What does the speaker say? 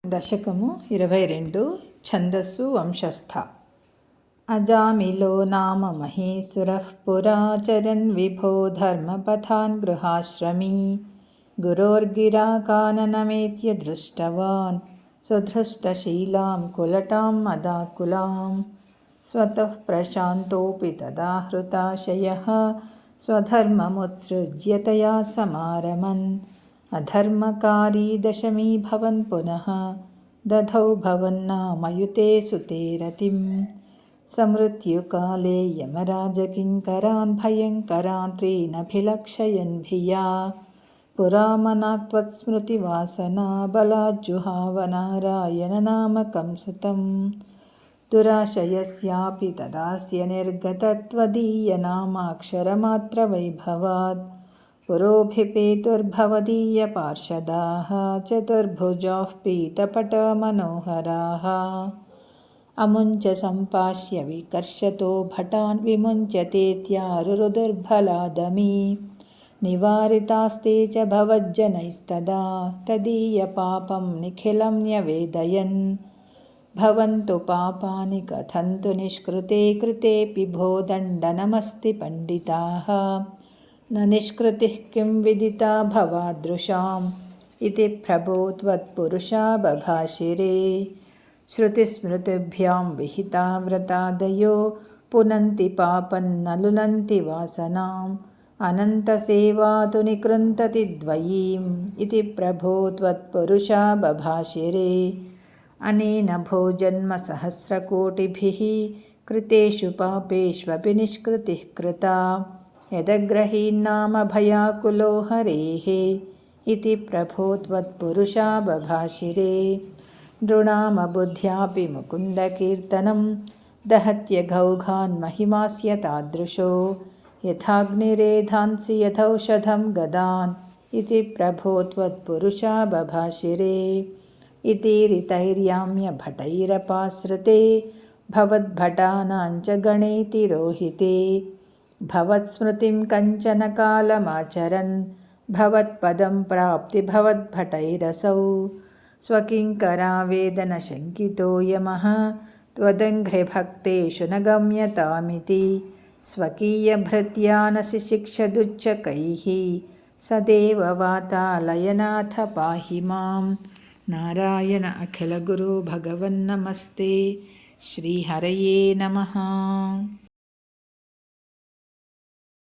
దశకము 22 ఛందస్సు వంశస్థ. అజామిలో నామ మహీసురః పురాచరన్ విభో ధర్మపథాన్ గృహాశ్రమీ గురోర్గిరాకాననమేత్య దృష్టవాన్ సుధృష్టశీలాం కులటాం మదాకులాం స్వతః ప్రశాంతోపి తదా హృతాశయః స్వధర్మముత్సృజ్యతయా సమారమన్ అధర్మకారీ దశమీ భవన్ పునః దధౌ భవన్నామయుతే సుతే రతిం సమృత్యుకాలే యమరాజకింకరాన్ భయంకరాన్ త్రీనభిలక్షయన్ భియా పురామనాక్త్వత్స్మృతివాసనా బలాజ్జుహావనారాయణనామకం సుతం దురాశయస్యాపి తదాస్య నిర్గతత్వదీయనామాక్షరమాత్రవైభవాత్ పురోభిపేతుర్భవదీయపార్షదాః చతుర్భుజాః పీతపటమనోహరాः అముంచ సంపాస్య వికర్షతో భటాన్ విముంచతేత్యారురుదుర్బలాదమీ నివారితాస్తే చ భవజ్జనైస్తదా తదీయపాపం నిఖిలం న్యవేదయన్ భవంతు పాపాని కథంతు నిష్కృతే కృతేపి భో దండనమస్తి పండితాః న నిష్కృతిః కిం విదితా భవాదృశాం ఇతి ప్రభో త్వత్పురుషా బభాషిరే శృతిస్మృతిభ్యాం విహితా వ్రతాదయో పునంతి పాపన్నలునంతి వాసనాం అనంతసేవాతు నికృంతతి ద్వయీం ఇతి ప్రభో త్వత్పురుషా బభాషిరే అనేన భోజన్మ సహస్రకోటిభిః కృతేషు పాపేష్వపి నిష్కృతిః కృతా యదగ్రహీన్నామ భయాకులో హరేః ఇతి ప్రభో త్వత్పురుషా బభాషిరే నృణామబుద్ధ్యాపి ముకుందకీర్తనం దహత్యఘౌఘాన్ మహిమాస్య తాదృశో యథాగ్నిరేధాంసి యథౌషధం గదాన్ ఇతి ప్రభో త్వత్పురుషా బభాషిరే ఇతి రితైర్యామ్య భటైరపాశ్రితే భవద్భటానాంచ గణేతి రోహితే భవత్స్మృతిం కంచన కాలమాచరన్ భవత్పదం ప్రాప్తి భవద్భటైరసౌ స్వకింకరావేదన శంకితో యమః త్వదంఘ్రిభక్తేషు న గమ్యతామితి స్వకీయభృత్యానసి శిక్షదుచ్చకైః సదేవ వాతాలయనాథ పాహి మాం. నారాయణ అఖిలగురు భగవన్నమస్తే. శ్రీహరయే నమః.